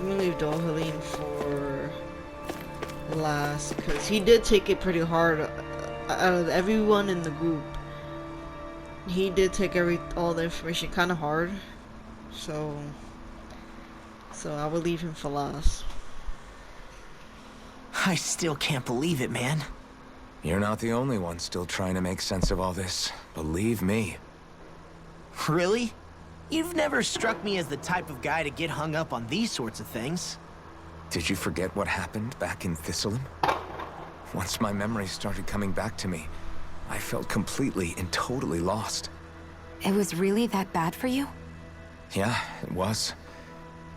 I'm gonna leave Dohaleen for last, because he did take it pretty hard out of everyone in the group. He did take all the information kind of hard, so I will leave him for last. I still can't believe it, man. You're not the only one still trying to make sense of all this. Believe me. Really? You've never struck me as the type of guy to get hung up on these sorts of things. Did you forget what happened back in Thistleum? Once my memories started coming back to me, I felt completely and totally lost. It was really that bad for you? Yeah, it was.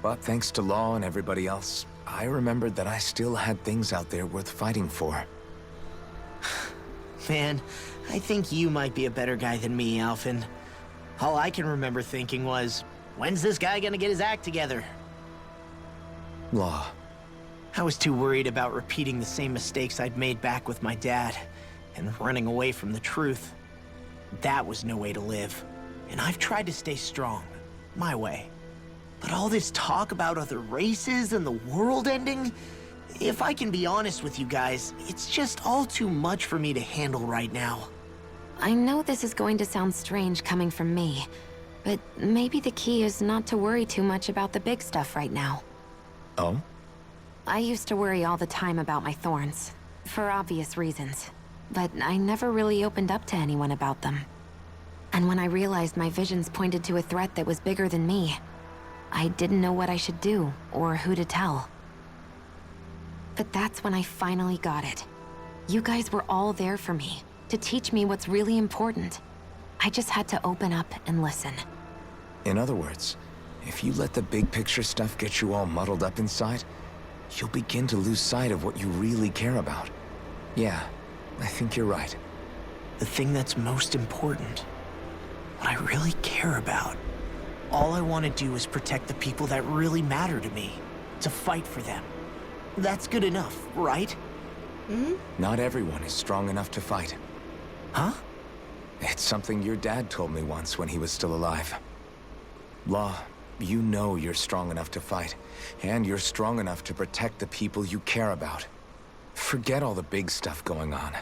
But thanks to Law and everybody else, I remembered that I still had things out there worth fighting for. Man, I think you might be a better guy than me, Alphen. All I can remember thinking was, when's this guy gonna get his act together? Law. I was too worried about repeating the same mistakes I'd made back with my dad, and running away from the truth. That was no way to live, and I've tried to stay strong, my way. But all this talk about other races and the world ending, if I can be honest with you guys, it's just all too much for me to handle right now. I know this is going to sound strange coming from me, but maybe the key is not to worry too much about the big stuff right now. Oh? I used to worry all the time about my thorns, for obvious reasons, but I never really opened up to anyone about them. And when I realized my visions pointed to a threat that was bigger than me, I didn't know what I should do, or who to tell. But that's when I finally got it. You guys were all there for me, to teach me what's really important. I just had to open up and listen. In other words, if you let the big picture stuff get you all muddled up inside, you'll begin to lose sight of what you really care about. Yeah, I think you're right. The thing that's most important, what I really care about. All I want to do is protect the people that really matter to me, to fight for them. That's good enough, right? Mm-hmm. Not everyone is strong enough to fight. Huh? It's something your dad told me once when he was still alive. Law, you know you're strong enough to fight, and you're strong enough to protect the people you care about. Forget all the big stuff going on.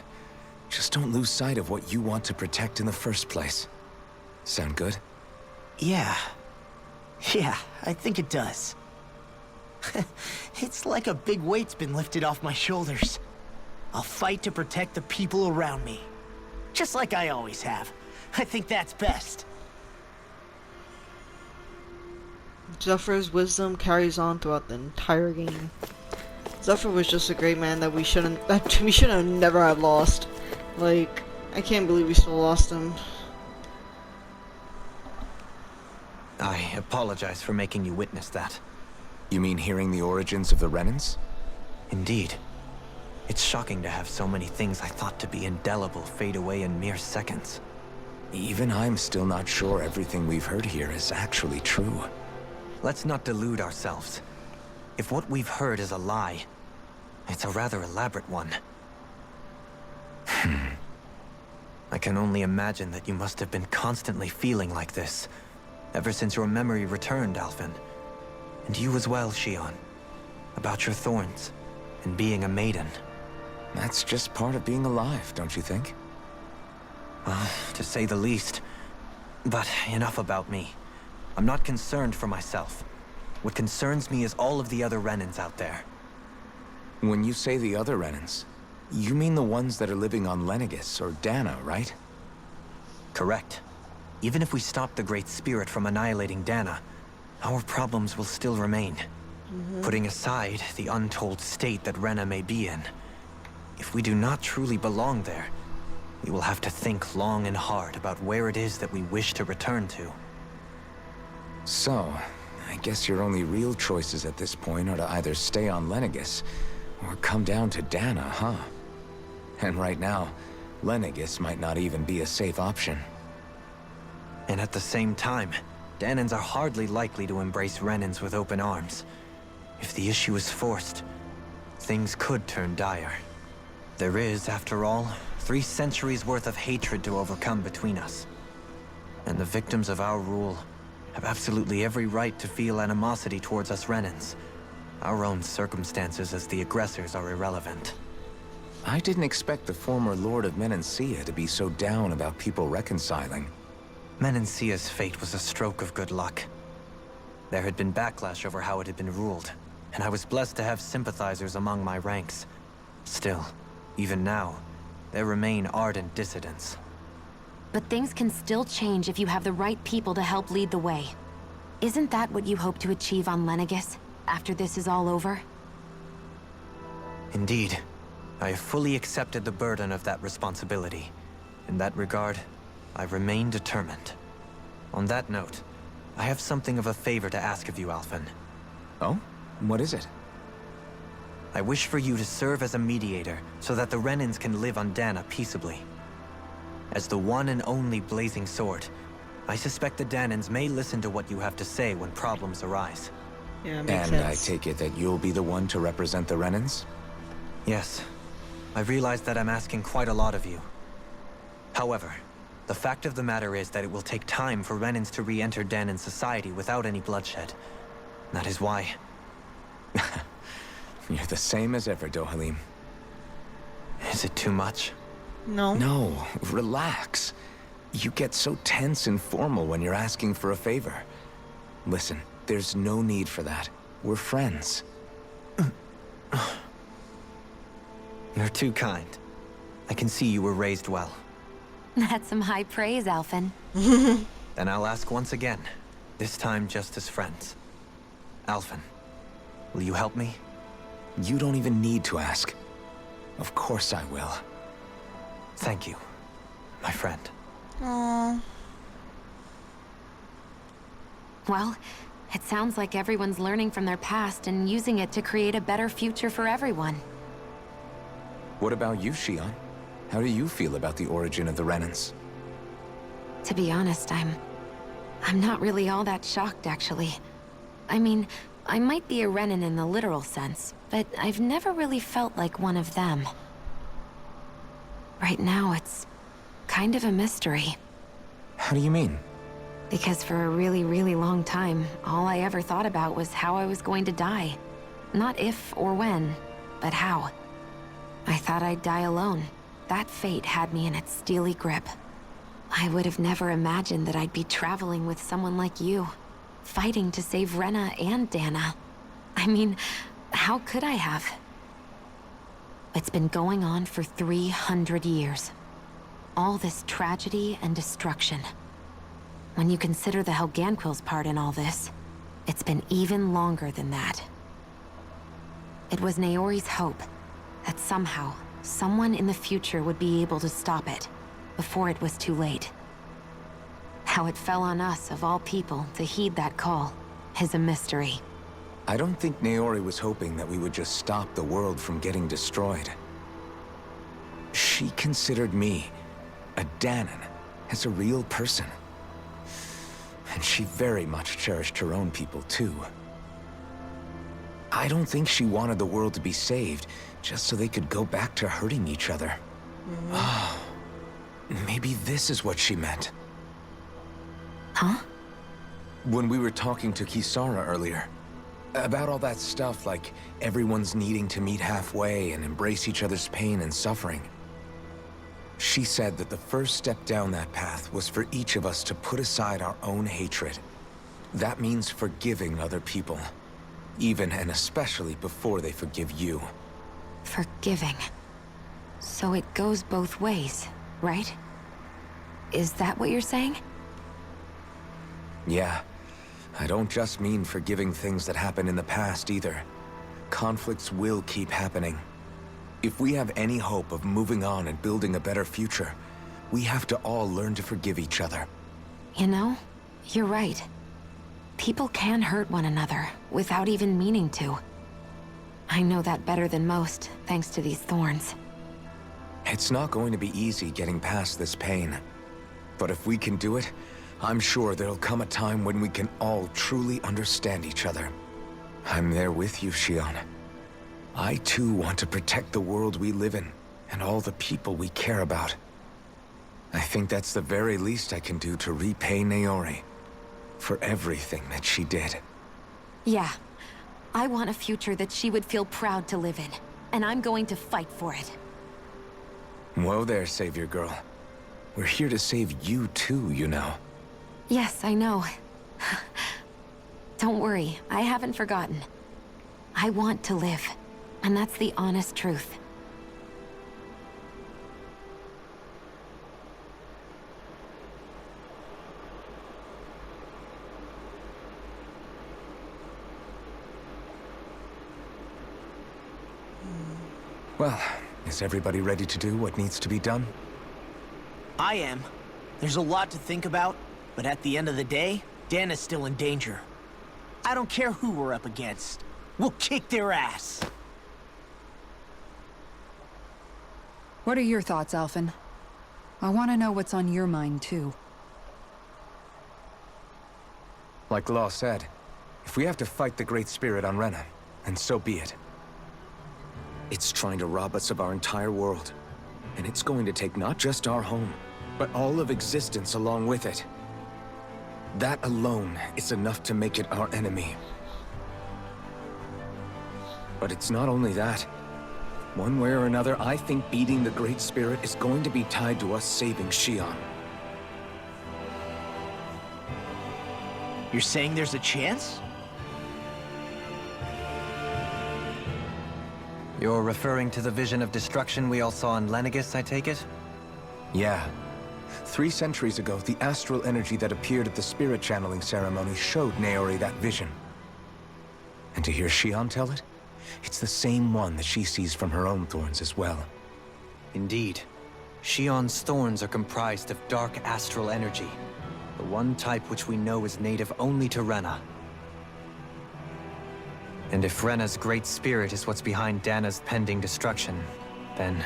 Just don't lose sight of what you want to protect in the first place. Sound good? Yeah. Yeah, I think it does. It's like a big weight's been lifted off my shoulders. I'll fight to protect the people around me. Just like I always have. I think that's best. Zephyr's wisdom carries on throughout the entire game. Zephyr was just a great man that we should have never have lost. Like, I can't believe we still lost him. I apologize for making you witness that. You mean hearing the origins of the Renans? Indeed. It's shocking to have so many things I thought to be indelible fade away in mere seconds. Even I'm still not sure everything we've heard here is actually true. Let's not delude ourselves. If what we've heard is a lie, it's a rather elaborate one. I can only imagine that you must have been constantly feeling like this, ever since your memory returned, Alphen. And you as well, Shion. About your thorns, and being a maiden. That's just part of being alive, don't you think? Well, to say the least. But enough about me. I'm not concerned for myself. What concerns me is all of the other Renans out there. When you say the other Renans, you mean the ones that are living on Lenegis or Dana, right? Correct. Even if we stop the Great Spirit from annihilating Dana, our problems will still remain. Putting aside the untold state that Rena may be in, if we do not truly belong there, we will have to think long and hard about where it is that we wish to return to. So, I guess your only real choices at this point are to either stay on Lenegis, or come down to Dana, huh? And right now, Lenegis might not even be a safe option. And at the same time, Danans are hardly likely to embrace Renans with open arms. If the issue is forced, things could turn dire. There is, after all, 3 centuries worth of hatred to overcome between us. And the victims of our rule have absolutely every right to feel animosity towards us Renans, Our own circumstances as the aggressors are irrelevant. I didn't expect the former Lord of Menancia to be so down about people reconciling. Menancia's fate was a stroke of good luck. There had been backlash over how it had been ruled, and I was blessed to have sympathizers among my ranks. Still, even now, there remain ardent dissidents. But things can still change if you have the right people to help lead the way. Isn't that what you hope to achieve on Lenegis, after this is all over? Indeed. I have fully accepted the burden of that responsibility. In that regard, I remain determined. On that note, I have something of a favor to ask of you, Alphen. Oh? What is it? I wish for you to serve as a mediator so that the Renans can live on Dana peaceably. As the one and only Blazing Sword, I suspect the Danans may listen to what you have to say when problems arise. Yeah, makes And sense. I take it that you'll be the one to represent the Renans? Yes. I realize that I'm asking quite a lot of you. However, the fact of the matter is that it will take time for Renans to re-enter Danan society without any bloodshed. That is why... You're the same as ever, Dohalim. Is it too much? No. No, relax. You get so tense and formal when you're asking for a favor. Listen, there's no need for that. We're friends. You're too kind. I can see you were raised well. That's some high praise, Alphen. Then I'll ask once again, this time just as friends. Alphen, will you help me? You don't even need to ask. Of course I will. Thank you, my friend. Aww. Well, it sounds like everyone's learning from their past and using it to create a better future for everyone. What about you, Shion? How do you feel about the origin of the Renans? To be honest, I'm not really all that shocked, actually. I mean, I might be a Renan in the literal sense, but I've never really felt like one of them. Right now, it's kind of a mystery. How do you mean? Because for a really, really long time, all I ever thought about was how I was going to die. Not if or when, but how. I thought I'd die alone. That fate had me in its steely grip. I would have never imagined that I'd be traveling with someone like you, fighting to save Rena and Dana. I mean, how could I have? It's been going on for 300 years. All this tragedy and destruction. When you consider the Helganquil's part in all this, it's been even longer than that. It was Naori's hope that somehow, someone in the future would be able to stop it, before it was too late. How it fell on us, of all people, to heed that call, is a mystery. I don't think Naori was hoping that we would just stop the world from getting destroyed. She considered me, a Danan, as a real person. And she very much cherished her own people, too. I don't think she wanted the world to be saved, just so they could go back to hurting each other. Maybe this is what she meant. Huh? When we were talking to Kisara earlier, about all that stuff like everyone's needing to meet halfway and embrace each other's pain and suffering. She said that the first step down that path was for each of us to put aside our own hatred. That means forgiving other people, even and especially before they forgive you. Forgiving. So it goes both ways, right? Is that what you're saying? Yeah. I don't just mean forgiving things that happened in the past either. Conflicts will keep happening. If we have any hope of moving on and building a better future, we have to all learn to forgive each other. You know, you're right. People can hurt one another without even meaning to. I know that better than most, thanks to these thorns. It's not going to be easy getting past this pain. But if we can do it, I'm sure there'll come a time when we can all truly understand each other. I'm there with you, Shion. I too want to protect the world we live in, and all the people we care about. I think that's the very least I can do to repay Naori for everything that she did. Yeah, I want a future that she would feel proud to live in, and I'm going to fight for it. Whoa there, Savior Girl. We're here to save you too, you know. Yes, I know. Don't worry, I haven't forgotten. I want to live, and that's the honest truth. Well, is everybody ready to do what needs to be done? I am. There's a lot to think about, but at the end of the day, Dana's still in danger. I don't care who we're up against. We'll kick their ass. What are your thoughts, Alphen? I want to know what's on your mind, too. Like Law said, if we have to fight the Great Spirit on Rena, then so be it. It's trying to rob us of our entire world. And it's going to take not just our home, but all of existence along with it. That alone is enough to make it our enemy. But it's not only that. One way or another, I think beating the Great Spirit is going to be tied to us saving Xion. You're saying there's a chance? You're referring to the vision of destruction we all saw in Lenegis, I take it? Yeah. 3 centuries ago, the astral energy that appeared at the spirit channeling ceremony showed Naori that vision. And to hear Xion tell it, it's the same one that she sees from her own thorns as well. Indeed. Xion's thorns are comprised of dark astral energy, the one type which we know is native only to Rena. And if Rena's great spirit is what's behind Dana's pending destruction, then...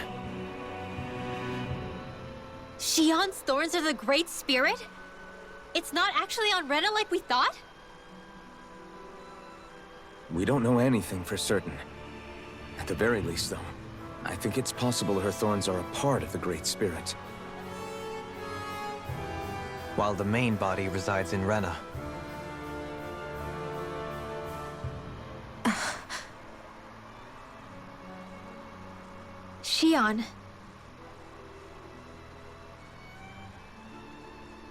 Xion's thorns are the Great Spirit? It's not actually on Rena like we thought? We don't know anything for certain. At the very least, though, I think it's possible her thorns are a part of the Great Spirit. While the main body resides in Rena. Xion.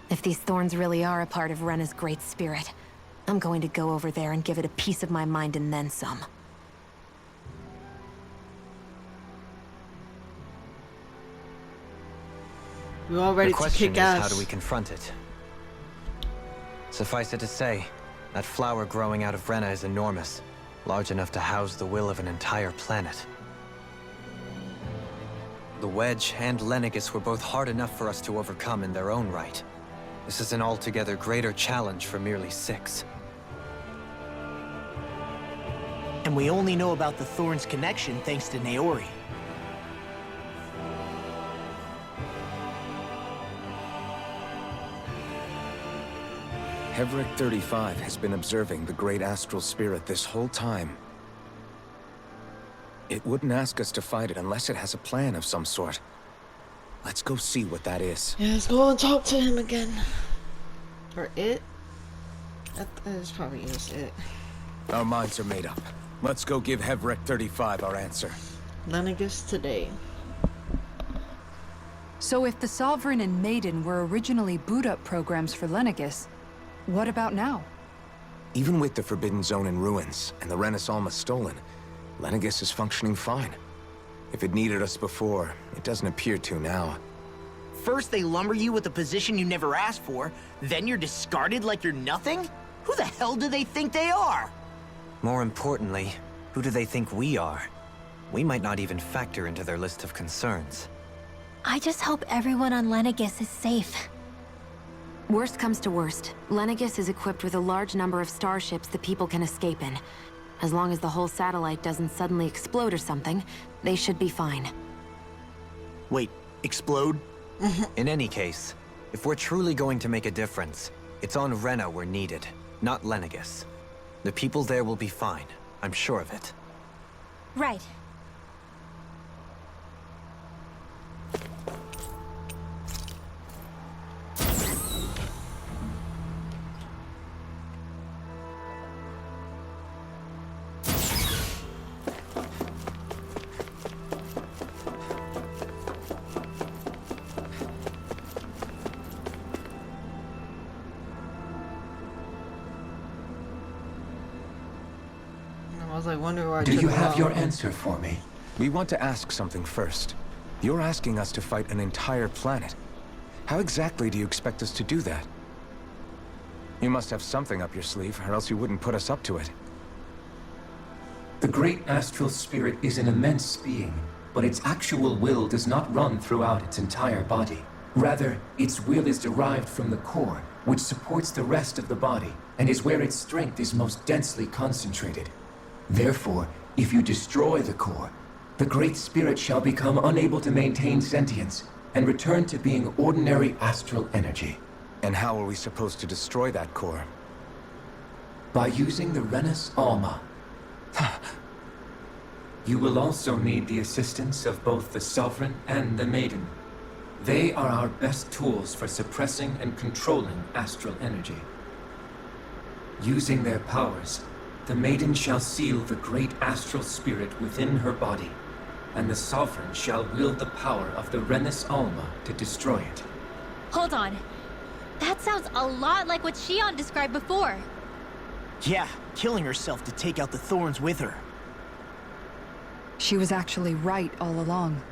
If these thorns really are a part of Rena's great spirit, I'm going to go over there and give it a piece of my mind and then some. We're all ready The to question kick is, ass. how do we confront it? Suffice it to say, that flower growing out of Rena is enormous, large enough to house the will of an entire planet. The Wedge and Lenegis were both hard enough for us to overcome in their own right. This is an altogether greater challenge for merely 6. And we only know about the Thorns connection thanks to Naori. Hevric 35 has been observing the Great Astral Spirit this whole time. It wouldn't ask us to fight it unless it has a plan of some sort. Let's go see what that is. Yeah, let's go and talk to him again. Or it? That is probably is it. Our minds are made up. Let's go give Hevric 35 our answer. Lenegis today. So if the Sovereign and Maiden were originally boot-up programs for Lenegis, what about now? Even with the Forbidden Zone in ruins and the Renis Alma stolen, Lenegis is functioning fine. If it needed us before, it doesn't appear to now. First they lumber you with a position you never asked for, then you're discarded like you're nothing? Who the hell do they think they are? More importantly, who do they think we are? We might not even factor into their list of concerns. I just hope everyone on Lenegis is safe. Worst comes to worst, Lenegis is equipped with a large number of starships that people can escape in. As long as the whole satellite doesn't suddenly explode or something, they should be fine. Wait, explode? In any case, if we're truly going to make a difference, it's on Rena we're needed, not Lenegis. The people there will be fine, I'm sure of it. Right. was like wondering why I Do took you him have out. your answer for me? We want to ask something first. You're asking us to fight an entire planet. How exactly do you expect us to do that? You must have something up your sleeve, or else you wouldn't put us up to it. The great astral spirit is an immense being, but its actual will does not run throughout its entire body. Rather, its will is derived from the core, which supports the rest of the body, and is where its strength is most densely concentrated. Therefore, if you destroy the core, the Great Spirit shall become unable to maintain sentience, and return to being ordinary astral energy. And how are we supposed to destroy that core? By using the Renus Alma. You will also need the assistance of both the Sovereign and the Maiden. They are our best tools for suppressing and controlling astral energy. Using their powers, the Maiden shall seal the great astral spirit within her body, and the Sovereign shall wield the power of the Renus Alma to destroy it. Hold on. That sounds a lot like what Shion described before. Yeah, killing herself to take out the thorns with her. She was actually right all along.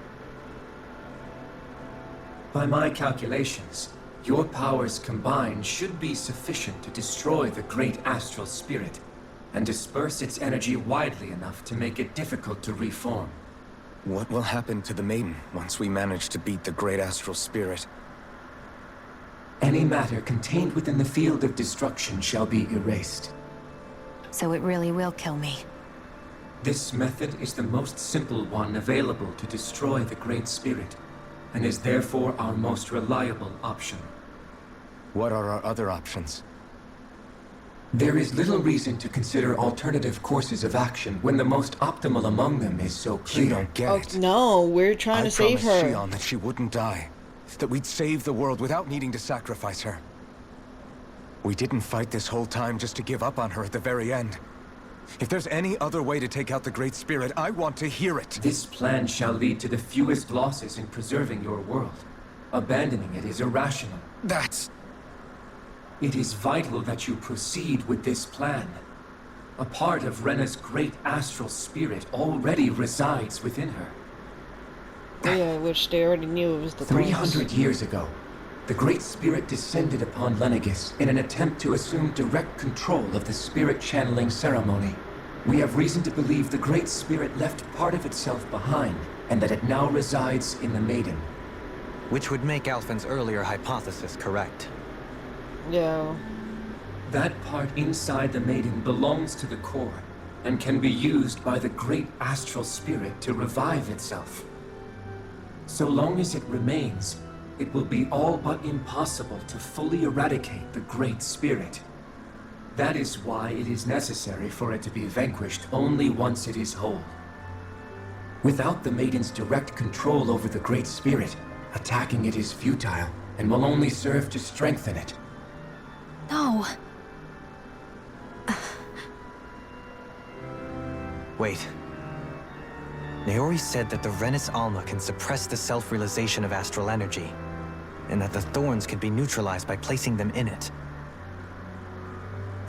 By my calculations, your powers combined should be sufficient to destroy the great astral spirit, and disperse its energy widely enough to make it difficult to reform. What will happen to the Maiden once we manage to beat the great astral spirit? Any matter contained within the field of destruction shall be erased. So it really will kill me. This method is the most simple one available to destroy the Great Spirit, and is therefore our most reliable option. What are our other options? There is little reason to consider alternative courses of action when the most optimal among them is so clear. You don't get Oh it. no, we're trying to save I promised her. Shion that she wouldn't die. That we'd save the world without needing to sacrifice her. We didn't fight this whole time just to give up on her at the very end. If there's any other way to take out the Great Spirit, I want to hear it. This plan shall lead to the fewest losses in preserving your world. Abandoning it is irrational. That's... It is vital that you proceed with this plan. A part of Rena's great astral spirit already resides within her. Yeah, which they already knew it was the thorns. 300 years ago, the Great Spirit descended upon Lenegis in an attempt to assume direct control of the spirit channeling ceremony. We have reason to believe the Great Spirit left part of itself behind, and that it now resides in the Maiden. Which would make Alphen's earlier hypothesis correct. Yeah. That part inside the Maiden belongs to the core, and can be used by the great astral spirit to revive itself. So long as it remains, it will be all but impossible to fully eradicate the Great Spirit. That is why it is necessary for it to be vanquished only once it is whole. Without the Maiden's direct control over the Great Spirit, attacking it is futile, and will only serve to strengthen it. No. Wait. Naori said that the Renus Alma can suppress the self-realization of astral energy, and that the thorns can be neutralized by placing them in it.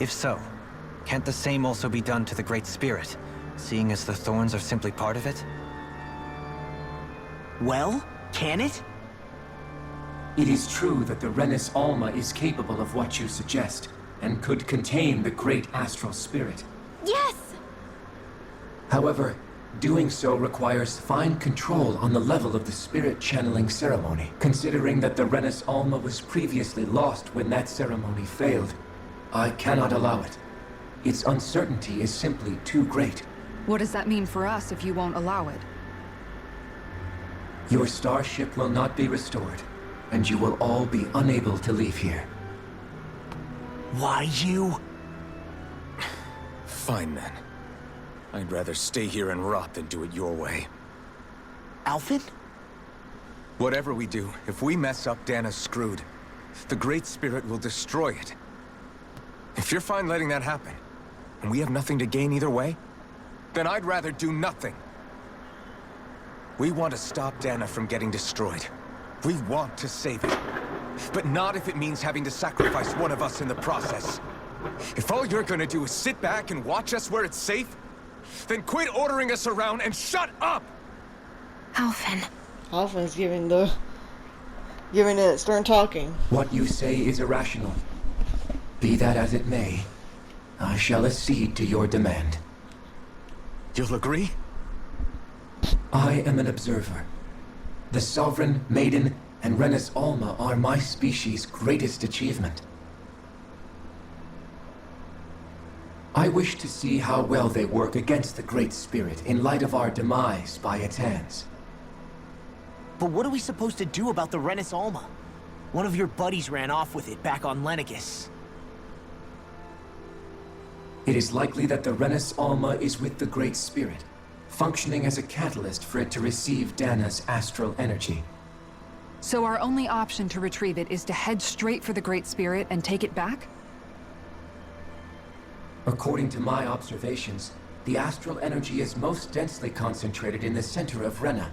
If so, can't the same also be done to the Great Spirit, seeing as the thorns are simply part of it? Well, can it? It is true that the Renus Alma is capable of what you suggest, and could contain the great astral spirit. Yes! However, doing so requires fine control on the level of the spirit channeling ceremony, considering that the Renus Alma was previously lost when that ceremony failed. I cannot allow it. Its uncertainty is simply too great. What does that mean for us if you won't allow it? Your starship will not be restored, and you will all be unable to leave here. Why you? Fine then. I'd rather stay here and rot than do it your way. Alphen? Whatever we do, if we mess up, Dana's screwed. The Great Spirit will destroy it. If you're fine letting that happen, and we have nothing to gain either way, then I'd rather do nothing. We want to stop Dana from getting destroyed. We want to save it. But not if it means having to sacrifice one of us in the process. If all you're gonna do is sit back and watch us where it's safe, Then quit ordering us around and shut up! Alvin. Alpha's giving it stern talking. What you say is irrational. Be that as it may, I shall accede to your demand. You'll agree? I am an observer. The Sovereign, Maiden, and Renis Alma are my species' greatest achievement. I wish to see how well they work against the Great Spirit in light of our demise by its hands. But what are we supposed to do about the Renis Alma? One of your buddies ran off with it back on Lenegis. It is likely that the Renis Alma is with the Great Spirit, functioning as a catalyst for it to receive Dana's astral energy. So our only option to retrieve it is to head straight for the Great Spirit and take it back? According to my observations, the astral energy is most densely concentrated in the center of Rena,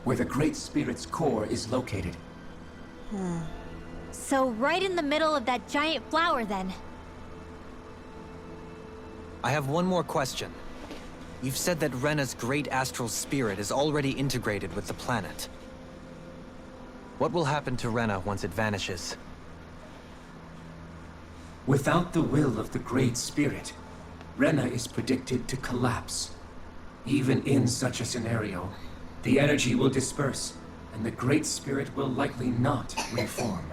where the Great Spirit's core is located. So right in the middle of that giant flower, then. I have one more question. You've said that Rena's great astral spirit is already integrated with the planet. What will happen to Rena once it vanishes? Without the will of the Great Spirit, Rena is predicted to collapse. Even in such a scenario, the energy will disperse, and the Great Spirit will likely not reform.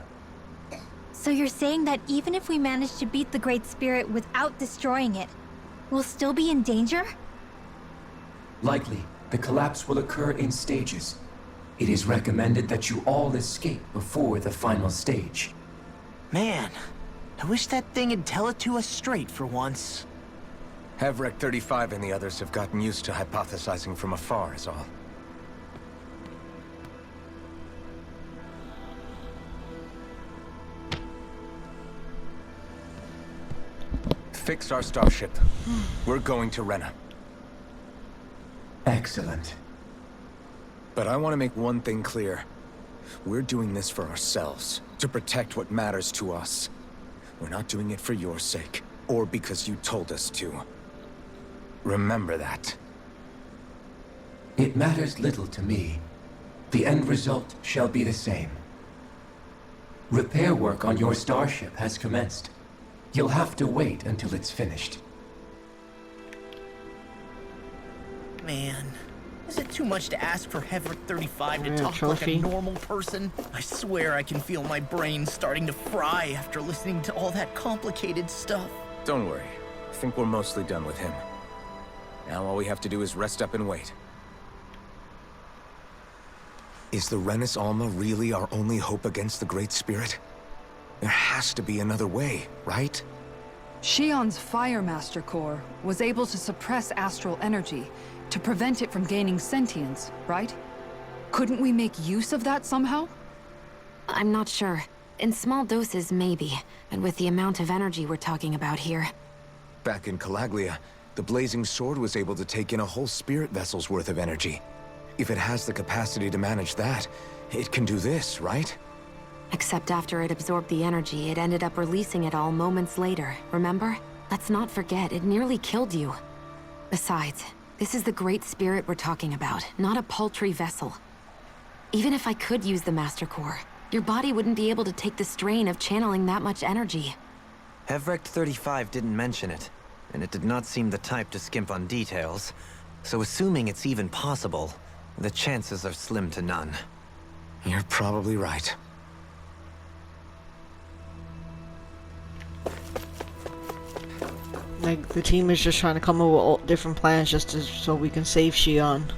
So you're saying that even if we manage to beat the Great Spirit without destroying it, we'll still be in danger? Likely, the collapse will occur in stages. It is recommended that you all escape before the final stage. Man, I wish that thing would tell it to us straight for once. Hevrek 35 and the others have gotten used to hypothesizing from afar, is all. Fix our starship. We're going to Rena. Excellent. But I want to make one thing clear. We're doing this for ourselves, to protect what matters to us. We're not doing it for your sake, or because you told us to. Remember that. It matters little to me. The end result shall be the same. Repair work on your starship has commenced. You'll have to wait until it's finished. Man, is it too much to ask for Hevrek 35 to Yeah, talk trophy. like a normal person? I swear I can feel my brain starting to fry after listening to all that complicated stuff. Don't worry. I think we're mostly done with him. Now all we have to do is rest up and wait. Is the Renis Alma really our only hope against the Great Spirit? There has to be another way, right? Shion's Fire Master Core was able to suppress astral energy to prevent it from gaining sentience, right? Couldn't we make use of that somehow? I'm not sure. In small doses, maybe. And with the amount of energy we're talking about here. Back in Calaglia, the Blazing Sword was able to take in a whole spirit vessel's worth of energy. If it has the capacity to manage that, it can do this, right? Except after it absorbed the energy, it ended up releasing it all moments later, remember? Let's not forget, it nearly killed you. Besides, this is the Great Spirit we're talking about, not a paltry vessel. Even if I could use the Master Core, your body wouldn't be able to take the strain of channeling that much energy. Hevrek 35 didn't mention it, and it did not seem the type to skimp on details. So assuming it's even possible, the chances are slim to none. You're probably right. Like, the team is just trying to come up with all different plans just so we can save Shion.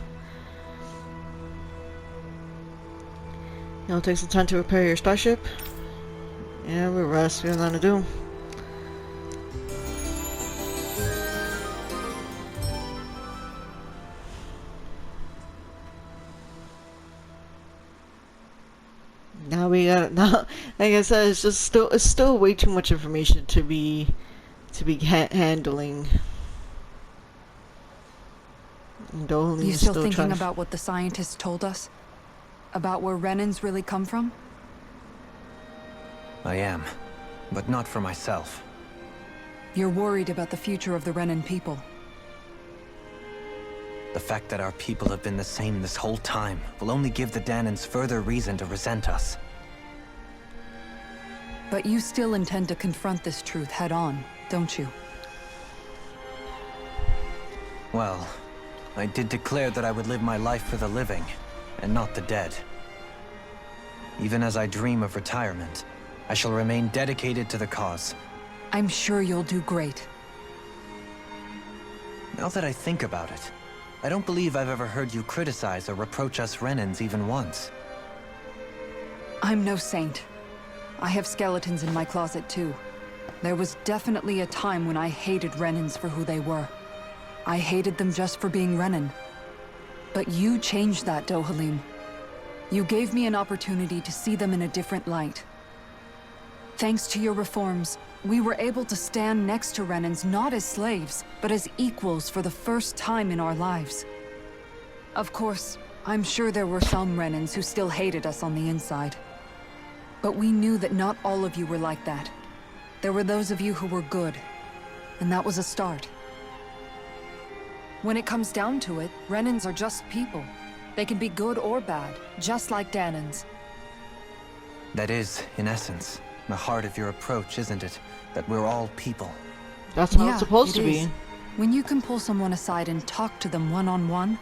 Now take some time to repair your starship. Yeah, we rest. We have nothing to do. Now we got now. Like I said, it's still way too much information to be handling. You still thinking about what the scientists told us? About where Renans really come from? I am, but not for myself. You're worried about the future of the Renan people. The fact that our people have been the same this whole time will only give the Danans further reason to resent us. But you still intend to confront this truth head-on, don't you? Well, I did declare that I would live my life for the living, and not the dead. Even as I dream of retirement, I shall remain dedicated to the cause. I'm sure you'll do great. Now that I think about it, I don't believe I've ever heard you criticize or reproach us Renans even once. I'm no saint. I have skeletons in my closet too. There was definitely a time when I hated Renans for who they were. I hated them just for being Renan. But you changed that, Dohalim. You gave me an opportunity to see them in a different light. Thanks to your reforms, we were able to stand next to Renans not as slaves, but as equals for the first time in our lives. Of course, I'm sure there were some Renans who still hated us on the inside. But we knew that not all of you were like that. There were those of you who were good, and that was a start. When it comes down to it, Renans are just people. They can be good or bad, just like Danans. That is, in essence, the heart of your approach, isn't it? That we're all people. That's how it's supposed to be. When you can pull someone aside and talk to them one-on-one,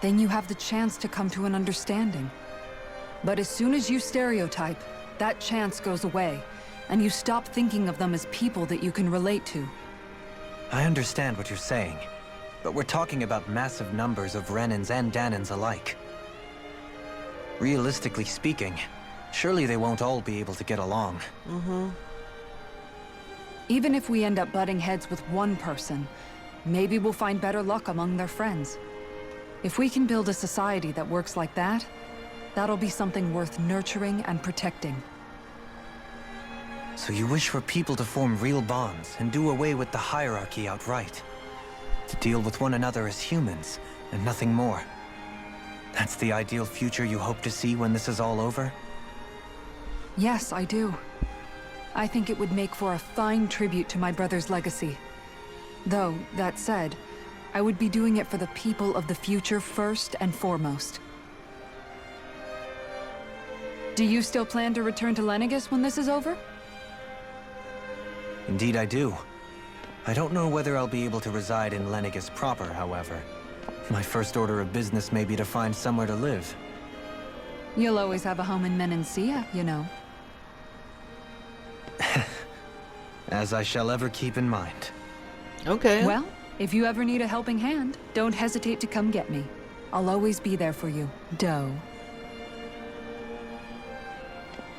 then you have the chance to come to an understanding. But as soon as you stereotype, that chance goes away, and you stop thinking of them as people that you can relate to. I understand what you're saying, but we're talking about massive numbers of Renans and Danans alike. Realistically speaking, surely they won't all be able to get along. Even if we end up butting heads with one person, maybe we'll find better luck among their friends. If we can build a society that works like that, that'll be something worth nurturing and protecting. So you wish for people to form real bonds and do away with the hierarchy outright? To deal with one another as humans, and nothing more? That's the ideal future you hope to see when this is all over? Yes, I do. I think it would make for a fine tribute to my brother's legacy. Though, that said, I would be doing it for the people of the future first and foremost. Do you still plan to return to Lenegis when this is over? Indeed I do. I don't know whether I'll be able to reside in Lenegis proper, however. My first order of business may be to find somewhere to live. You'll always have a home in Menancia, you know. As I shall ever keep in mind. Okay. Well, if you ever need a helping hand, don't hesitate to come get me. I'll always be there for you, Doe.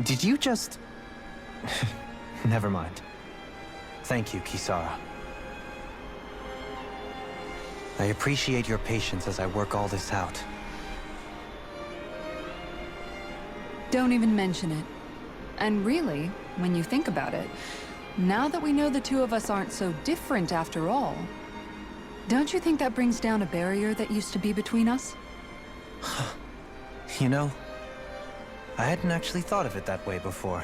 Did you just... Never mind. Thank you, Kisara. I appreciate your patience as I work all this out. Don't even mention it. And really, when you think about it, now that we know the two of us aren't so different after all, don't you think that brings down a barrier that used to be between us? You know, I hadn't actually thought of it that way before.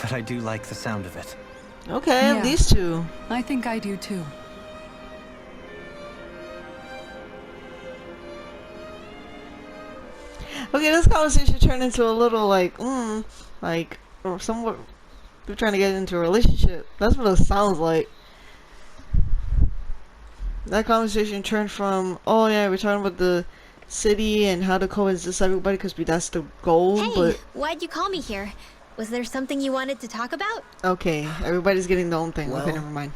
But I do like the sound of it. Okay, Yeah. these two. I think I do too. Okay, this conversation turned into a little like, or somewhat. They're trying to get into a relationship. That's what it sounds like. That conversation turned from, oh yeah, we're talking about the city and how to coexist everybody because that's the goal. Hey, but why'd you call me here? Was there something you wanted to talk about? okay, everybody's getting their own thing. Well, okay, never mind.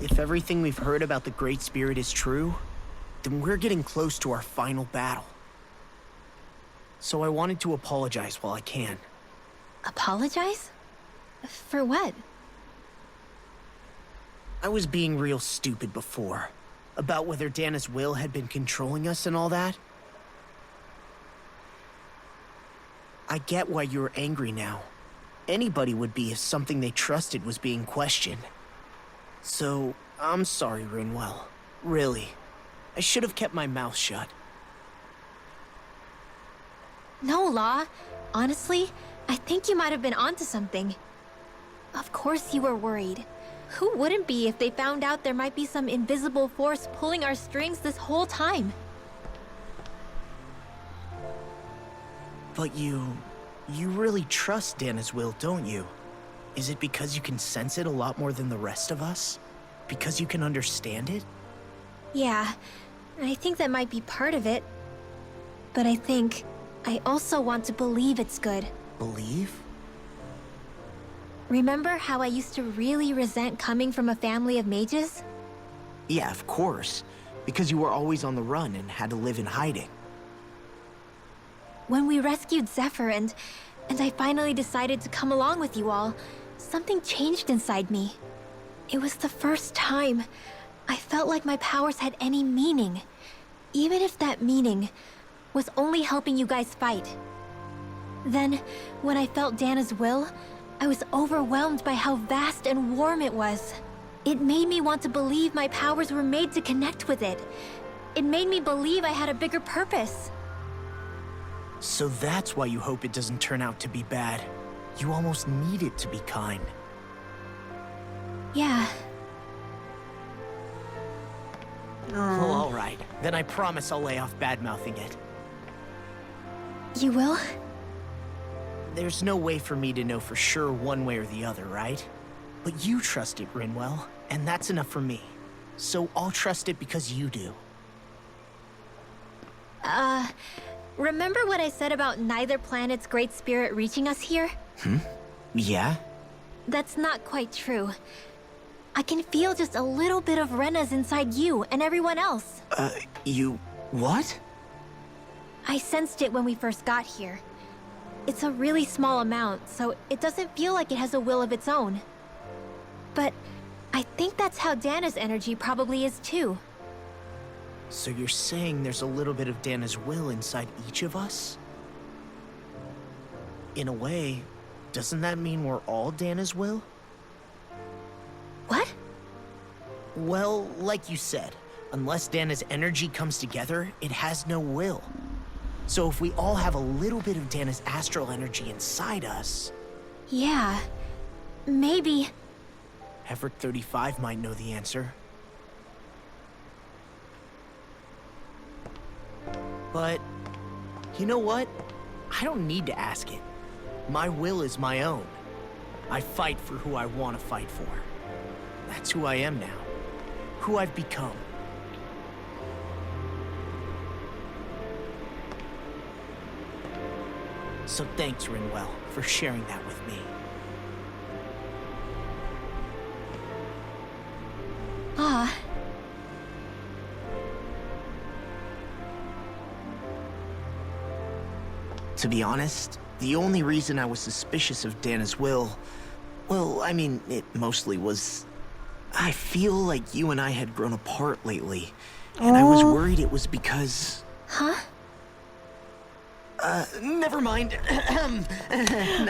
If everything we've heard about the Great Spirit is true, then we're getting close to our final battle. So I wanted to apologize while I can. Apologize? For what? I was being real stupid before. About whether Dana's will had been controlling us and all that. I get why you're angry now. Anybody would be if something they trusted was being questioned. So, I'm sorry, Rinwell. Really. I should have kept my mouth shut. No, Law. Honestly, I think you might have been onto something. Of course you were worried. Who wouldn't be if they found out there might be some invisible force pulling our strings this whole time? But you really trust Dana's will, don't you? Is it because you can sense it a lot more than the rest of us? Because you can understand it? Yeah, I think that might be part of it. But I think I also want to believe it's good. Believe? Remember how I used to really resent coming from a family of mages? Yeah, of course. Because you were always on the run and had to live in hiding. When we rescued Zephyr and I finally decided to come along with you all, something changed inside me. It was the first time I felt like my powers had any meaning, even if that meaning was only helping you guys fight. Then, when I felt Dana's will, I was overwhelmed by how vast and warm it was. It made me want to believe my powers were made to connect with it. It made me believe I had a bigger purpose. So that's why you hope it doesn't turn out to be bad. You almost need it to be kind. Yeah. Well, all right. Then I promise I'll lay off bad-mouthing it. You will? There's no way for me to know for sure one way or the other, right? But you trust it, Rinwell, and that's enough for me. So I'll trust it because you do. Remember what I said about neither planet's great spirit reaching us here? Yeah? That's not quite true. I can feel just a little bit of Rena's inside you and everyone else. You... what? I sensed it when we first got here. It's a really small amount, so it doesn't feel like it has a will of its own. But I think that's how Dana's energy probably is too. So you're saying there's a little bit of Dana's will inside each of us? In a way, doesn't that mean we're all Dana's will? What? Well, like you said, unless Dana's energy comes together, it has no will. So if we all have a little bit of Dana's astral energy inside us... Yeah, maybe. Everett 35 might know the answer. But, you know what? I don't need to ask it. My will is my own. I fight for who I want to fight for. That's who I am now. Who I've become. So thanks, Rinwell, for sharing that with me. Ah. To be honest, the only reason I was suspicious of Dana's will... well, I mean, it mostly was... I feel like you and I had grown apart lately. And I was worried it was because... Huh? Never mind. Nothing.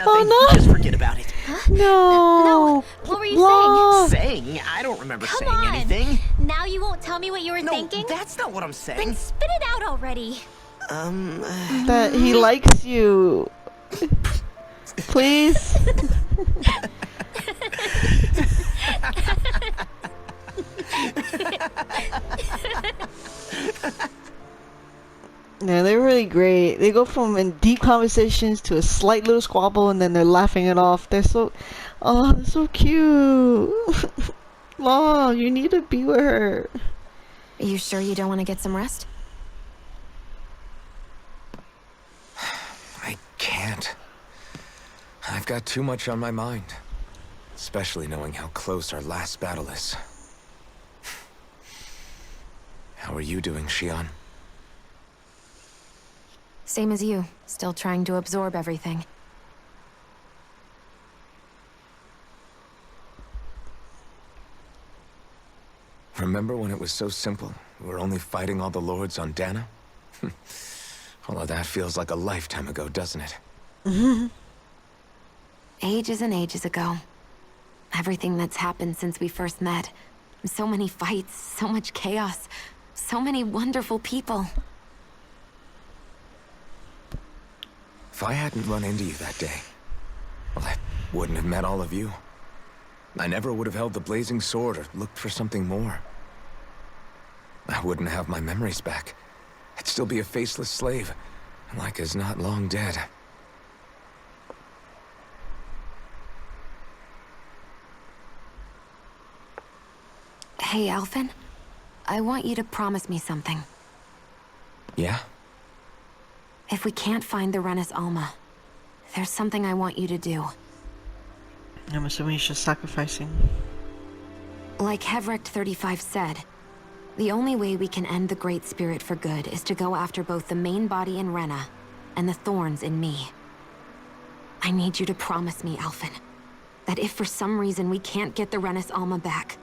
Oh, no. Just forget about it. No. What were you Blah. Saying? I don't remember Come saying on. anything. Now you won't tell me what you were No, thinking? that's not what I'm Then saying. spit it out already. That he likes you. Please. Yeah, they're really great. They go from in deep conversations to a slight little squabble, and then they're laughing it off. They're so, oh, they're so cute. Mom, you need to be with her. Are you sure you don't want to get some rest? I can't. I've got too much on my mind. Especially knowing how close our last battle is. How are you doing, Shion? Same as you, still trying to absorb everything. Remember when it was so simple? We were only fighting all the lords on Dana? All of that feels like a lifetime ago, doesn't it? Ages and ages ago. Everything that's happened since we first met. So many fights, so much chaos, so many wonderful people. If I hadn't run into you that day, well, I wouldn't have met all of you. I never would have held the blazing sword or looked for something more. I wouldn't have my memories back. I'd still be a faceless slave, like as not long dead. Hey, Alphen. I want you to promise me something. Yeah? If we can't find the Rena's Alma, there's something I want you to do. I'm assuming she's sacrificing. Like Hevrecht 35 said, the only way we can end the Great Spirit for good is to go after both the main body in Rena and the thorns in me. I need you to promise me, Alphen, that if for some reason we can't get the Rena's Alma back,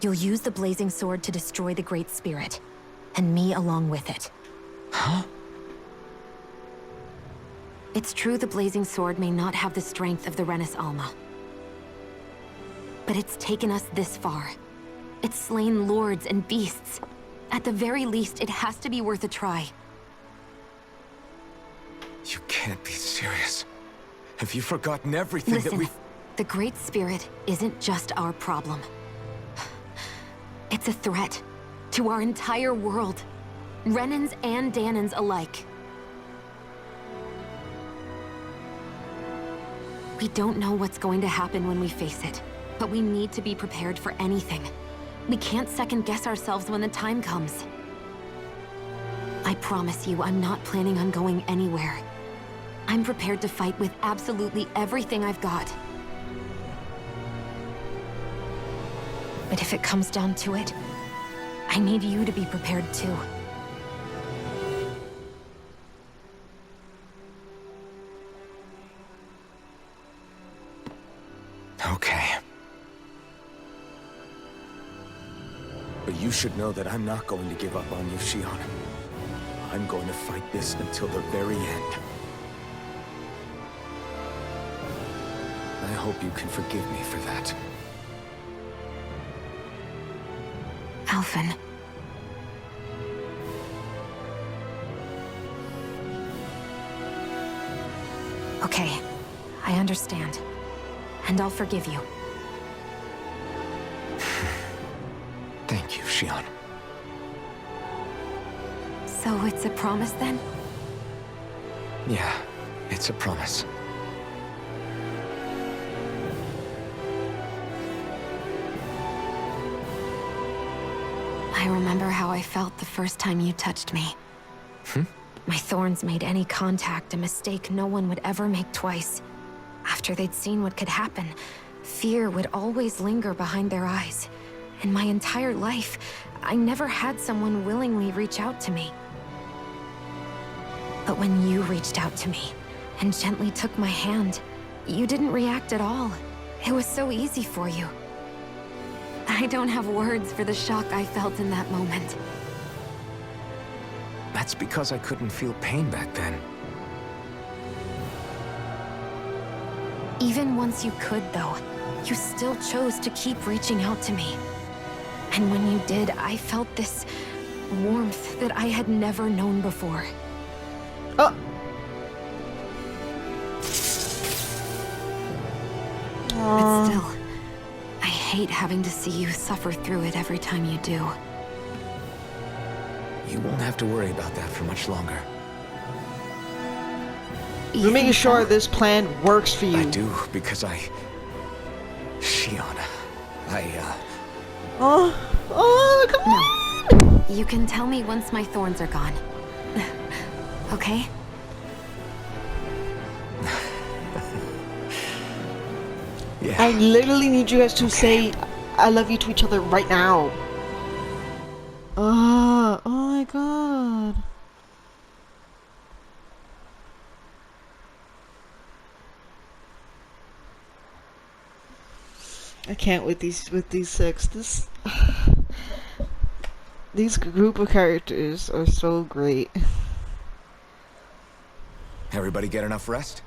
you'll use the blazing sword to destroy the Great Spirit, and me along with it. Huh? It's true the blazing sword may not have the strength of the Rena's Alma. But it's taken us this far. It's slain lords and beasts. At the very least, it has to be worth a try. You can't be serious. Have you forgotten everything Listen, that we... the Great Spirit isn't just our problem. It's a threat to our entire world. Renans and Danans alike. We don't know what's going to happen when we face it, but we need to be prepared for anything. We can't second-guess ourselves when the time comes. I promise you, I'm not planning on going anywhere. I'm prepared to fight with absolutely everything I've got. But if it comes down to it, I need you to be prepared too. Okay. But you should know that I'm not going to give up on you, Shion. I'm going to fight this until the very end. I hope you can forgive me for that. Alphen. Okay, I understand. And I'll forgive you. Thank you, Shion. So it's a promise then? Yeah, it's a promise. I remember how I felt the first time you touched me. Hmm? My thorns made any contact a mistake no one would ever make twice. After they'd seen what could happen, fear would always linger behind their eyes. In my entire life, I never had someone willingly reach out to me. But when you reached out to me and gently took my hand, you didn't react at all. It was so easy for you. I don't have words for the shock I felt in that moment. That's because I couldn't feel pain back then. Even once you could, though, you still chose to keep reaching out to me. And when you did, I felt this warmth that I had never known before. Oh! But still, I hate having to see you suffer through it every time you do. You won't have to worry about that for much longer. We're making sure this plan works for you. I do, because Shion, Oh, come on! You can tell me once my thorns are gone. Okay? Yeah. I literally need you guys to say I love you to each other right now. Oh my god. I can't with these six. These group of characters are so great. Everybody get enough rest?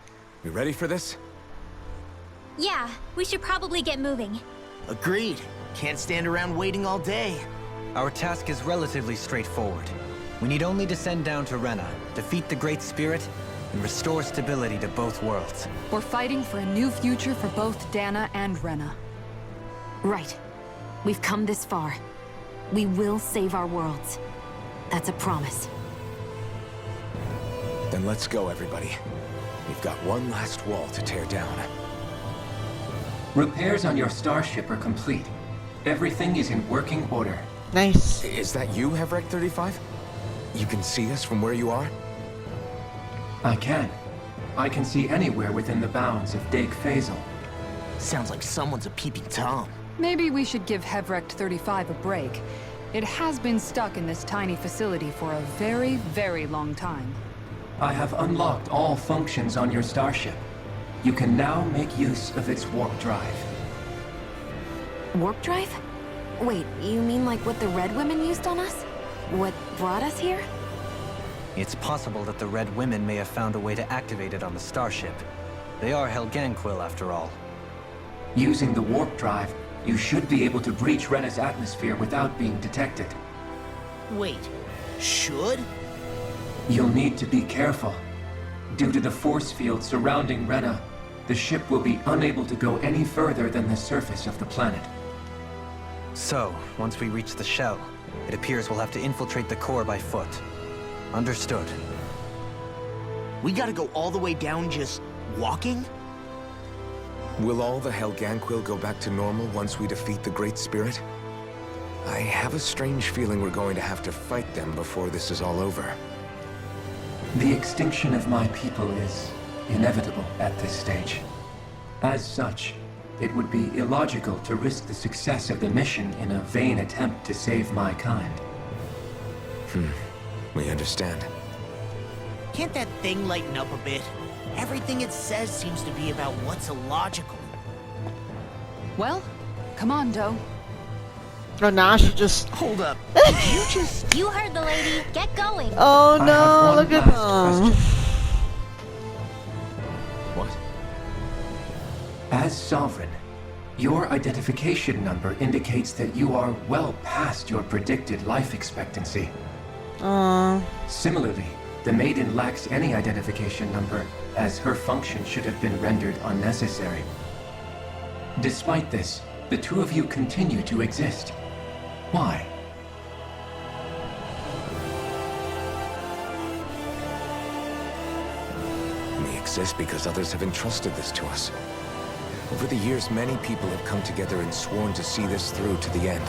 You ready for this? Yeah, we should probably get moving. Agreed. Can't stand around waiting all day. Our task is relatively straightforward. We need only descend down to Rena, defeat the Great Spirit, and restore stability to both worlds. We're fighting for a new future for both Dana and Rena. Right. We've come this far. We will save our worlds. That's a promise. Then let's go, everybody. We've got one last wall to tear down. Repairs on your starship are complete. Everything is in working order. Nice. Is that you, Hevrek 35? You can see us from where you are? I can. I can see anywhere within the bounds of Dake Faisal. Sounds like someone's a peeping Tom. Maybe we should give Hevrek 35 a break. It has been stuck in this tiny facility for a very, very long time. I have unlocked all functions on your starship. You can now make use of its warp drive. Warp drive? Wait, you mean like what the Red Women used on us? What brought us here? It's possible that the Red Women may have found a way to activate it on the starship. They are Helganquil, after all. Using the warp drive, you should be able to breach Rena's atmosphere without being detected. Wait, should? You'll need to be careful. Due to the force field surrounding Rena, the ship will be unable to go any further than the surface of the planet. So, once we reach the shell, it appears we'll have to infiltrate the core by foot. Understood. We gotta go all the way down just walking? Will all the Helganquil go back to normal once we defeat the Great Spirit? I have a strange feeling we're going to have to fight them before this is all over. The extinction of my people is inevitable at this stage. As such, it would be illogical to risk the success of the mission in a vain attempt to save my kind. We understand. Can't that thing lighten up a bit? Everything it says seems to be about what's illogical. Well, come on, Doe. Oh, now she just... Hold up. Did you just... You heard the lady. Get going. Oh I have no, one look at last them. What? As Sovereign, your identification number indicates that you are well past your predicted life expectancy. Similarly, the Maiden lacks any identification number, as her function should have been rendered unnecessary. Despite this, the two of you continue to exist. Why? We exist because others have entrusted this to us. Over the years, many people have come together and sworn to see this through to the end.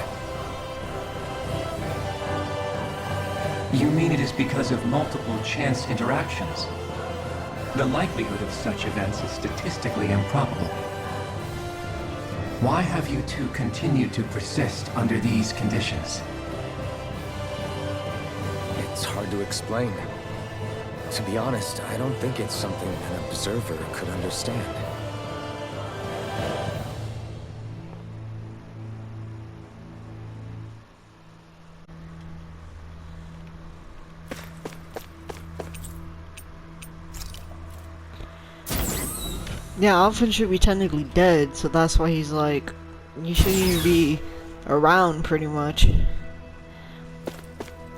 You mean it is because of multiple chance interactions? The likelihood of such events is statistically improbable. Why have you two continued to persist under these conditions? It's hard to explain. To be honest, I don't think it's something an observer could understand. Yeah, Alvin should be technically dead, so that's why he's like, you shouldn't even be around, pretty much.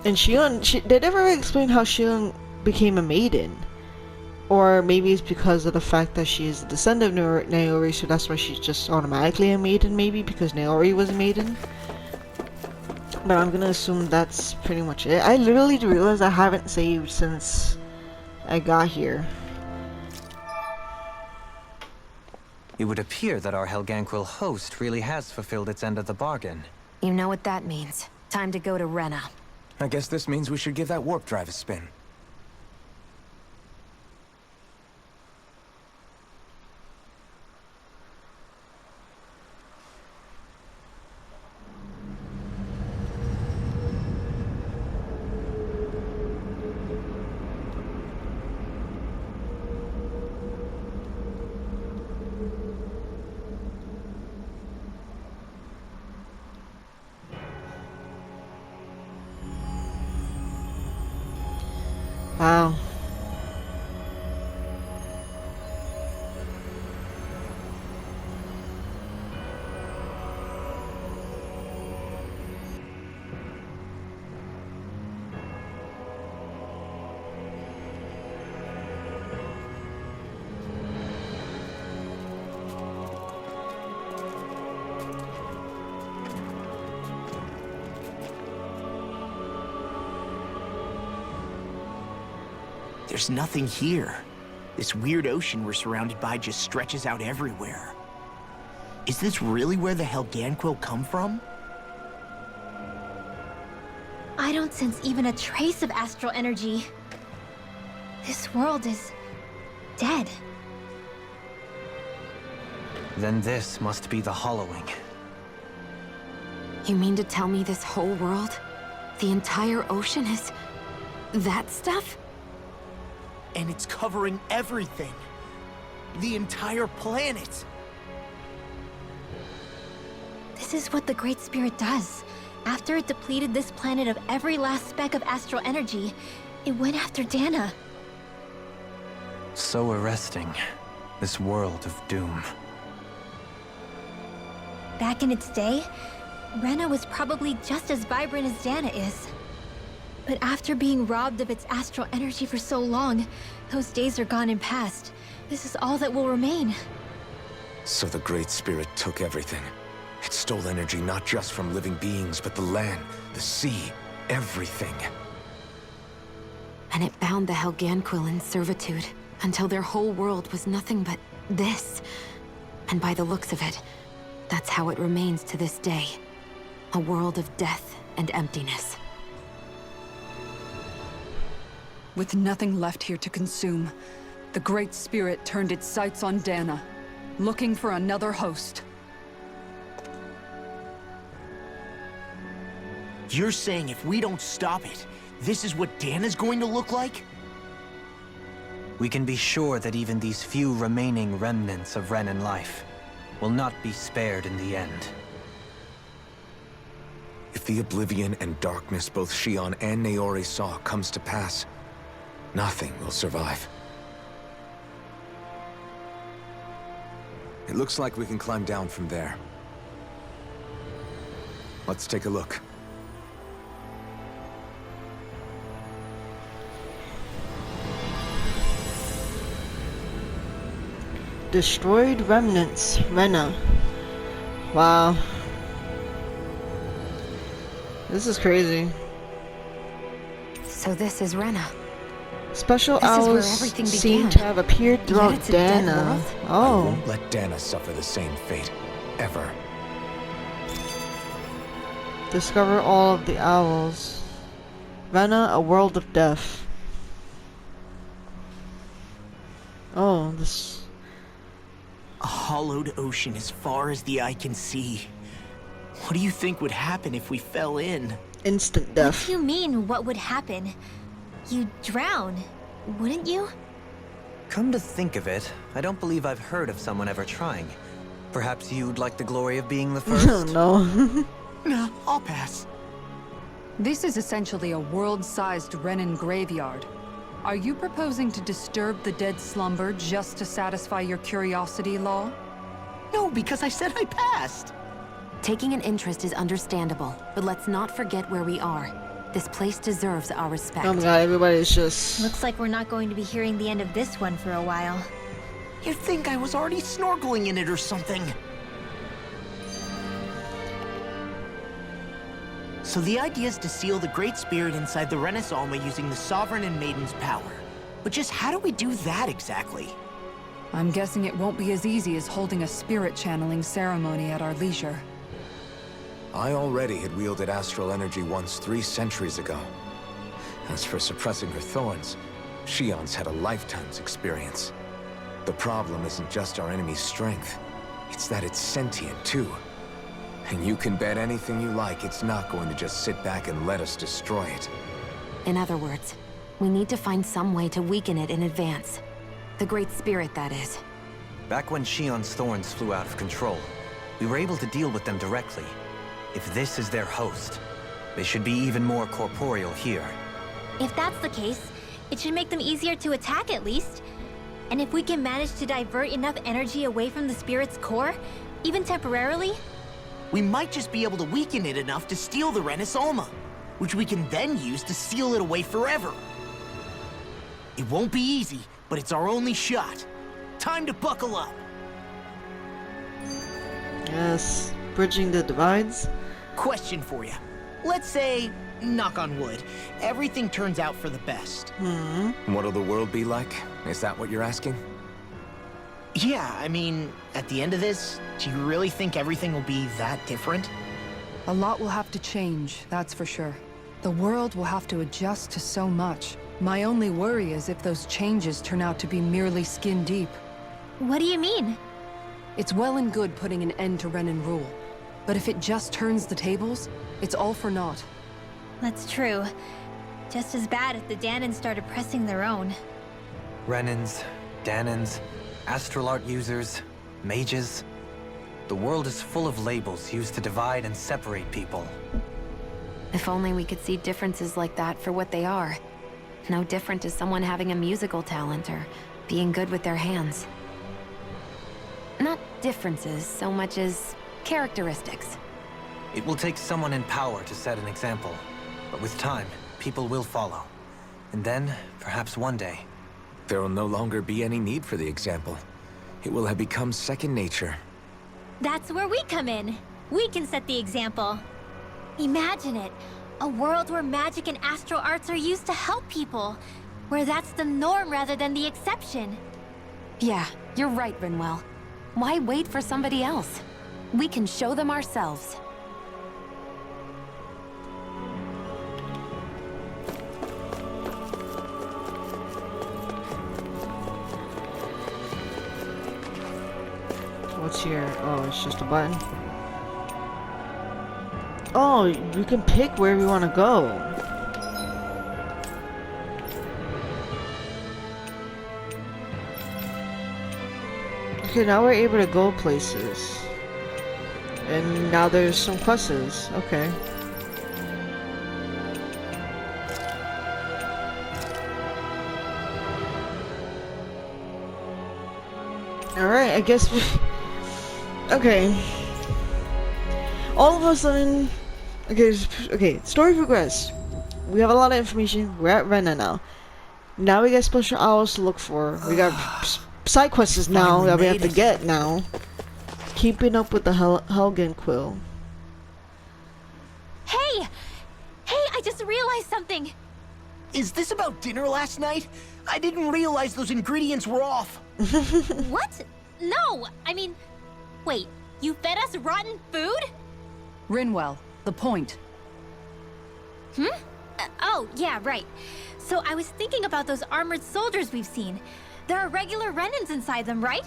And Shion, they never explain how Shion became a maiden. Or maybe it's because of the fact that she is a descendant of Naori, so that's why she's just automatically a maiden, maybe, because Naori was a maiden. But I'm gonna assume that's pretty much it. I literally realized I haven't saved since I got here. It would appear that our Helganquil host really has fulfilled its end of the bargain. You know what that means. Time to go to Rena. I guess this means we should give that warp drive a spin. Wow. There's nothing here. This weird ocean we're surrounded by just stretches out everywhere. Is this really where the Helganquil come from? I don't sense even a trace of astral energy. This world is dead. Then this must be the hollowing. You mean to tell me this whole world, the entire ocean is that stuff? And it's covering everything. The entire planet. This is what the Great Spirit does. After it depleted this planet of every last speck of astral energy, it went after Dana. So arresting. This world of doom. Back in its day, Rena was probably just as vibrant as Dana is. But after being robbed of its astral energy for so long, those days are gone and past. This is all that will remain. So the Great Spirit took everything. It stole energy not just from living beings, but the land, the sea, everything. And it bound the Helganquil in servitude until their whole world was nothing but this. And by the looks of it, that's how it remains to this day. A world of death and emptiness. With nothing left here to consume, the Great Spirit turned its sights on Dana, looking for another host. You're saying if we don't stop it, this is what Dana's going to look like? We can be sure that even these few remaining remnants of Renan life will not be spared in the end. If the oblivion and darkness both Shion and Naori saw comes to pass, nothing will survive. It looks like we can climb down from there. Let's take a look. Destroyed remnants, Rena. Wow. This is crazy. So this is Rena. Special This is where owls everything seem began. to have appeared Yet throughout it's a dead Dana. world? I Oh. won't let Dana suffer the same fate. Ever. Discover all of the owls. Rena, a world of death. Oh, this... A hollowed ocean as far as the eye can see. What do you think would happen if we fell in? instant What death. do you mean, what would happen? You'd drown, wouldn't you? Come to think of it, I don't believe I've heard of someone ever trying. Perhaps you'd like the glory of being the first? Oh no. Nah, I'll pass. This is essentially a world-sized Renan graveyard. Are you proposing to disturb the dead slumber just to satisfy your curiosity, Law? No, because I said I passed. Taking an interest is understandable, but let's not forget where we are. This place deserves our respect. Oh my god, everybody's just... Looks like we're not going to be hearing the end of this one for a while. You'd think I was already snorkeling in it or something. So the idea is to seal the Great Spirit inside the Renis Alma using the Sovereign and Maiden's power. But just how do we do that exactly? I'm guessing it won't be as easy as holding a spirit channeling ceremony at our leisure. I already had wielded astral energy once 3 centuries ago. As for suppressing her thorns, Shion's had a lifetime's experience. The problem isn't just our enemy's strength, it's that it's sentient too. And you can bet anything you like it's not going to just sit back and let us destroy it. In other words, we need to find some way to weaken it in advance. The Great Spirit, that is. Back when Shion's thorns flew out of control, we were able to deal with them directly. If this is their host, they should be even more corporeal here. If that's the case, it should make them easier to attack at least. And if we can manage to divert enough energy away from the spirit's core, even temporarily, We might just be able to weaken it enough to steal the Renis Alma, which we can then use to seal it away forever. It won't be easy, but it's our only shot. Time to buckle up. Yes. Bridging the divides. Question for you. let's say, knock on wood, everything turns out for the best. What'll the world be like? Is that what you're asking? Yeah, I mean, at the end of this, do you really think everything will be that different? A lot will have to change, that's for sure. The world will have to adjust to so much. My only worry is if those changes turn out to be merely skin deep. What do you mean? It's well and good putting an end to Renan rule. But if it just turns the tables, it's all for naught. That's true. Just as bad if the Danans started pressing their own. Renans, Danans, astral art users, mages. The world is full of labels used to divide and separate people. If only we could see differences like that for what they are. No different to someone having a musical talent or being good with their hands. Not differences so much as characteristics. It will take someone in power to set an example. But with time, people will follow. And then, perhaps one day... There will no longer be any need for the example. It will have become second nature. That's where we come in. We can set the example. Imagine it. A world where magic and astral arts are used to help people. Where that's the norm rather than the exception. Yeah, you're right, Rinwell. Why wait for somebody else? We can show them ourselves. What's here? Oh, it's just a button. Oh, you can pick where we want to go. Okay, now we're able to go places. And now there's some quests. Okay. Alright, I guess we... Okay. All of a sudden... Okay, story progress. We have a lot of information. We're at Rena now. Now we got special owls to look for. We got side quests now that we have to get now. Keeping up with the Helgen Quill. Hey! Hey, I just realized something! Is this about dinner last night? I didn't realize those ingredients were off. What? No! I mean... Wait, you fed us rotten food? Rinwell, the point. Oh, yeah, right. So I was thinking about those armored soldiers we've seen. There are regular Renans inside them, right?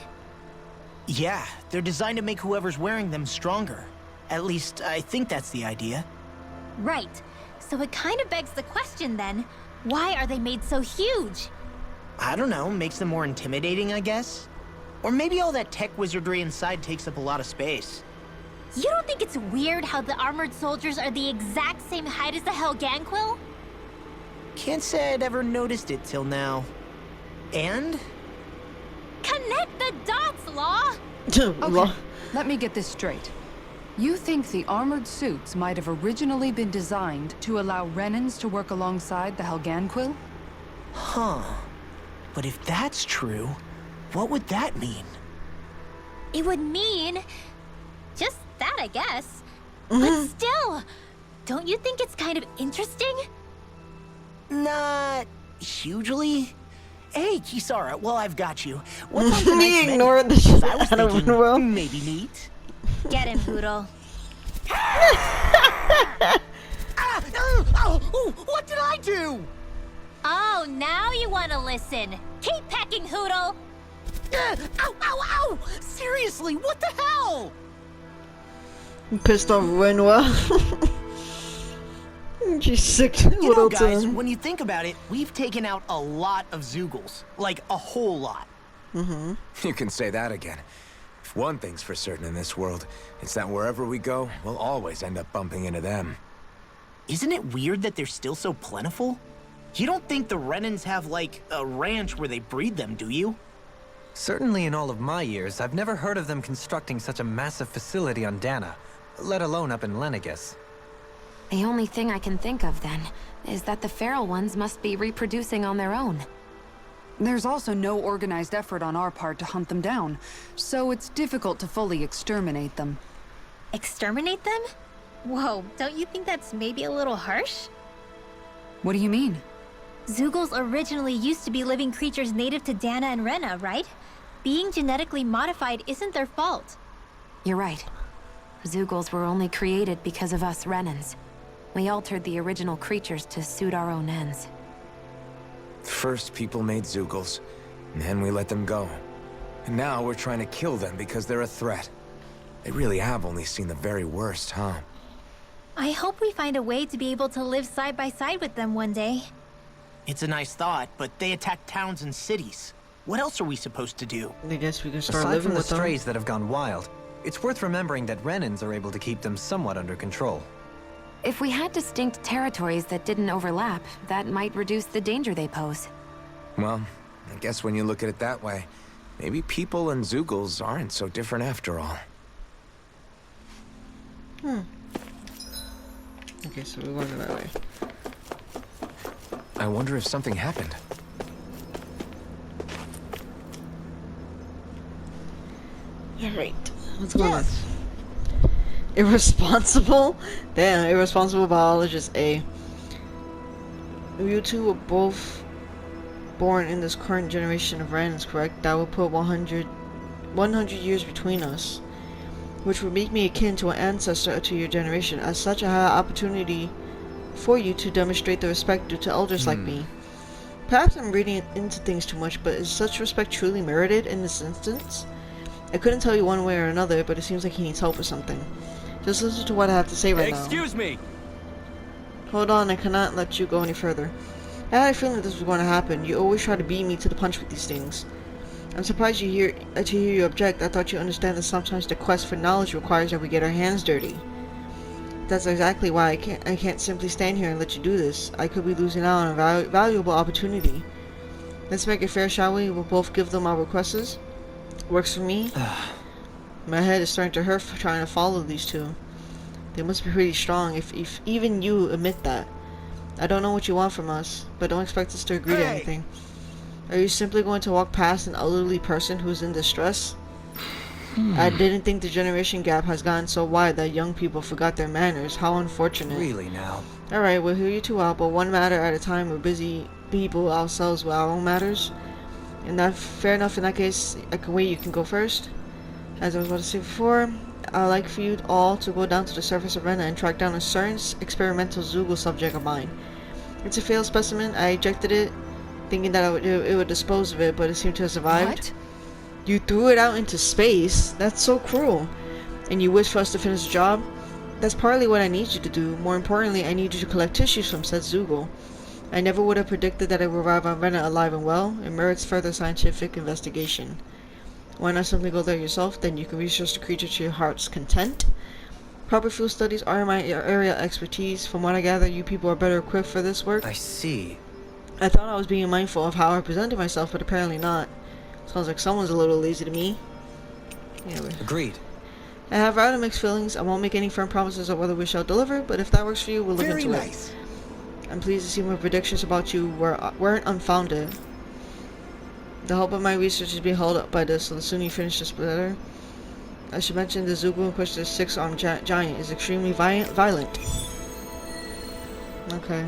Yeah, they're designed to make whoever's wearing them stronger. At least, I think that's the idea. Right. So it kind of begs the question then, why are they made so huge? I don't know, makes them more intimidating, I guess? Or maybe all that tech wizardry inside takes up a lot of space. You don't think it's weird how the armored soldiers are the exact same height as the Helganquil? Can't say I'd ever noticed it till now. And? Connect the dots, Law! Okay, let me get this straight. You think the armored suits might have originally been designed to allow Renans to work alongside the Helganquil? Huh. But if that's true, what would that mean? It would mean... just that, I guess. But still, don't you think it's kind of interesting? Not hugely. Hey, Kisara, well, I've got you. What's on tonight's Me menu? ignoring the shit I was out of thinking Rinwell. maybe meat. Get him, Poodle. What did I do? Oh, now you want to listen. Keep pecking, Hoodle. Ow, ow, ow! Seriously, what the hell? Pissed off Rinwell. She's sick You know, little guys, thing. when you think about it, we've taken out a lot of Zoogles. Like, a whole lot. You can say that again. If one thing's for certain in this world, it's that wherever we go, we'll always end up bumping into them. Isn't it weird that they're still so plentiful? You don't think the Renans have, like, a ranch where they breed them, do you? Certainly in all of my years, I've never heard of them constructing such a massive facility on Dana, let alone up in Lenegis. The only thing I can think of, then, is that the feral ones must be reproducing on their own. There's also no organized effort on our part to hunt them down, so it's difficult to fully exterminate them. Exterminate them? Whoa, don't you think that's maybe a little harsh? What do you mean? Zeugles originally used to be living creatures native to Dana and Rena, right? Being genetically modified isn't their fault. You're right. Zeugles were only created because of us Renans. We altered the original creatures to suit our own ends. First, people made Zeugles, and then we let them go. And now we're trying to kill them because they're a threat. They really have only seen the very worst, huh? I hope we find a way to be able to live side by side with them one day. It's a nice thought, but they attack towns and cities. What else are we supposed to do? I guess we can start Aside living from the with them. strays that have gone wild, it's worth remembering that Renans are able to keep them somewhat under control. If we had distinct territories that didn't overlap, that might reduce the danger they pose. Well, I guess when you look at it that way, maybe people and Zeugles aren't so different after all. Okay, so we're going that way. I wonder if something happened. Alright, what's going on? Irresponsible? Damn, irresponsible biologist A. You two were both born in this current generation of Randons, correct? That would put 100 years between us, which would make me akin to an ancestor to your generation. As such, I had an opportunity for you to demonstrate the respect due to elders like me. Perhaps I'm reading into things too much, but is such respect truly merited in this instance? I couldn't tell you one way or another, but it seems like he needs help with something. Just listen to what I have to say right now. Excuse me! Hold on, I cannot let you go any further. I had a feeling that this was going to happen. You always try to beat me to the punch with these things. I'm surprised to hear you object. I thought you understand that sometimes the quest for knowledge requires that we get our hands dirty. That's exactly why I can't simply stand here and let you do this. I could be losing out on a valuable opportunity. Let's make it fair, shall we? We'll both give them our requests. Works for me. My head is starting to hurt for trying to follow these two. They must be pretty strong if even you admit that. I don't know what you want from us, but don't expect us to agree to anything. Are you simply going to walk past an elderly person who's in distress? I didn't think the generation gap has gotten so wide that young people forgot their manners. How unfortunate. Really now? Alright, we'll hear you two out, but one matter at a time. We're busy people ourselves with our own matters. And that fair enough in that case. I can wait, you can go first. As I was about to say before, I'd like for you all to go down to the surface of Rena and track down a certain experimental Zeugle subject of mine. It's a failed specimen. I ejected it, thinking that it would dispose of it, but it seemed to have survived. What? You threw it out into space? That's so cruel. And you wish for us to finish the job? That's partly what I need you to do. More importantly, I need you to collect tissues from said Zeugle. I never would have predicted that it would arrive on Rena alive and well. It merits further scientific investigation. Why not simply go there yourself? Then you can research the creature to your heart's content. Proper field studies are my area of expertise. From what I gather, you people are better equipped for this work. I see. I thought I was being mindful of how I presented myself, but apparently not. Sounds like someone's a little lazy to me. Anyway. Agreed. I have rather mixed feelings. I won't make any firm promises of whether we shall deliver, but if that works for you, we'll look into it. I'm pleased to see my predictions about you weren't unfounded. The hope of my research is being held up by this, so the sooner you finish this, better. I should mention the Zeugle in question, the six-armed giant, is extremely violent. Okay.